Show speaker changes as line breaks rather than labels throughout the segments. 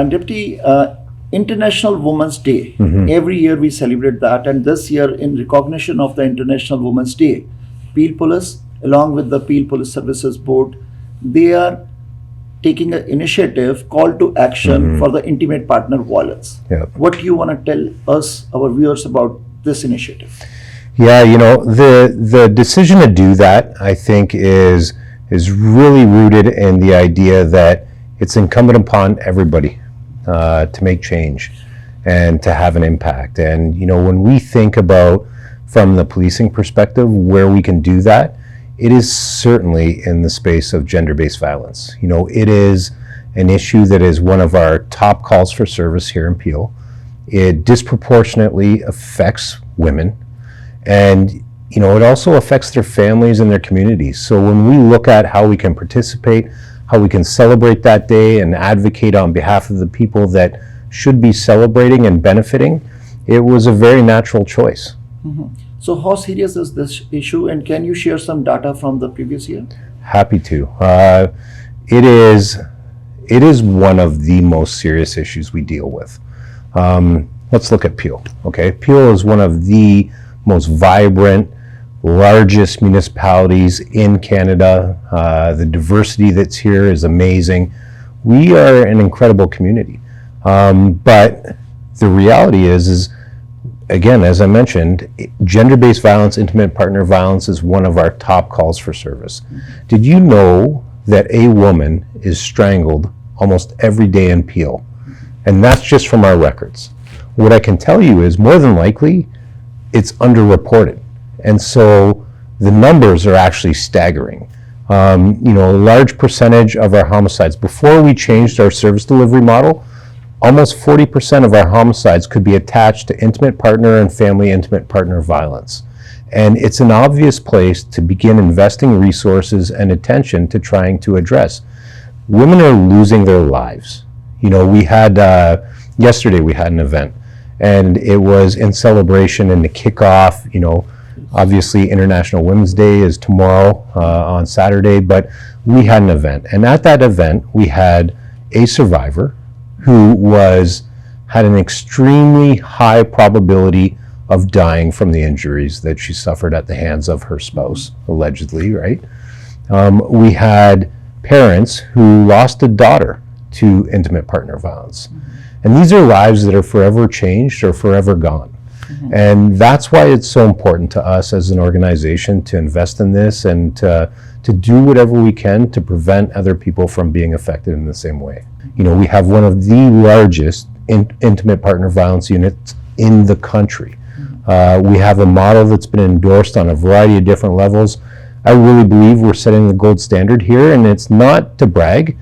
Deputy, International Women's Day. Every year we celebrate that, and this year, in recognition of the International Women's Day, Peel Police, along with the Peel Police Services Board, they are taking an initiative, call to action for the intimate partner violence.
Yep.
What do you want to tell us, our viewers, about this initiative?
Yeah, the decision to do that, I think, is really rooted in the idea that it's incumbent upon everybody to make change and to have an impact. And when we think about, from the policing perspective, where we can do that, it is certainly in the space of gender-based violence. It is an issue that is one of our top calls for service here in Peel. It disproportionately affects women, and it also affects their families and their communities. So when we look at how we can participate, how we can celebrate that day and advocate on behalf of the people that should be celebrating and benefiting, it was a very natural choice.
So how serious is this issue, and can you share some data from the previous year?
Happy to. It is one of the most serious issues we deal with. Let's look at Peel. Okay, Peel is one of the most vibrant, largest municipalities in Canada. The diversity that's here is amazing. We are an incredible community. But the reality is again, as I mentioned, gender-based violence, intimate partner violence is one of our top calls for service. Did you know that a woman is strangled almost every day in Peel? And that's just from our records. What I can tell you is, more than likely, it's underreported. And so the numbers are actually staggering. A large percentage of our homicides, before we changed our service delivery model, almost 40% of our homicides could be attached to intimate partner and family intimate partner violence. And it's an obvious place to begin investing resources and attention to trying to address. Women are losing their lives. We had, yesterday we had an event, and it was in celebration and the kickoff. Obviously International Women's Day is tomorrow on Saturday, but we had an event. And at that event, we had a survivor who had an extremely high probability of dying from the injuries that she suffered at the hands of her spouse, allegedly, right? We had parents who lost a daughter to intimate partner violence. And these are lives that are forever changed or forever gone. And that's why it's so important to us as an organization to invest in this and to do whatever we can to prevent other people from being affected in the same way. We have one of the largest intimate partner violence units in the country. We have a model that's been endorsed on a variety of different levels. I really believe we're setting the gold standard here, and it's not to brag.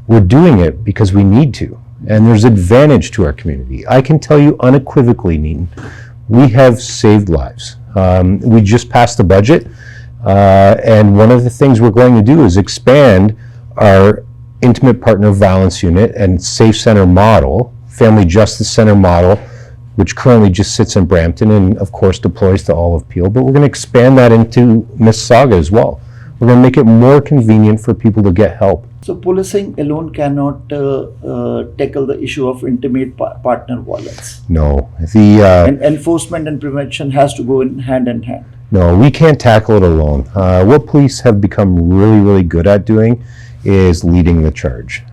We're doing it because we need to, and there's advantage to our community. I can tell you unequivocally, Neetan, we have saved lives. We just passed the budget, and one of the things we're going to do is expand our intimate partner violence unit and safe center model, family justice center model, which currently just sits in Brampton and of course deploys to all of Peel, but we're going to expand that into Mississauga as well. We're going to make it more convenient for people to get help.
So policing alone cannot tackle the issue of intimate partner violence.
No.
And enforcement and prevention has to go in hand.
No, we can't tackle it alone. What police have become really, really good at doing is leading the charge.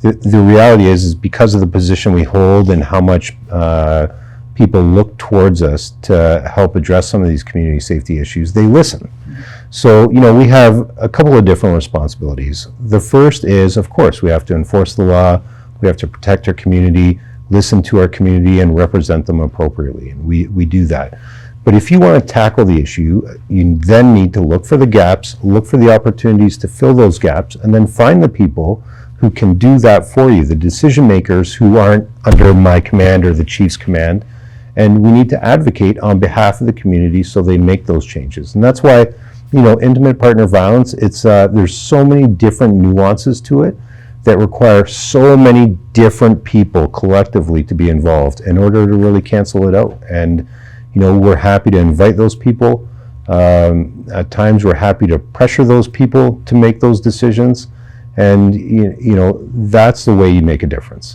The reality is because of the position we hold and how much people look towards us to help address some of these community safety issues, they listen. So, we have a couple of different responsibilities. The first is, of course, we have to enforce the law, we have to protect our community, listen to our community, and represent them appropriately, and we do that. But if you want to tackle the issue, you then need to look for the gaps, look for the opportunities to fill those gaps, and then find the people who can do that for you, the decision makers who aren't under my command or the chief's command. And we need to advocate on behalf of the community so they make those changes. And that's why, intimate partner violence, there's so many different nuances to it that require so many different people collectively to be involved in order to really cancel it out. And we're happy to invite those people. At times we're happy to pressure those people to make those decisions. And, you know, that's the way you make a difference.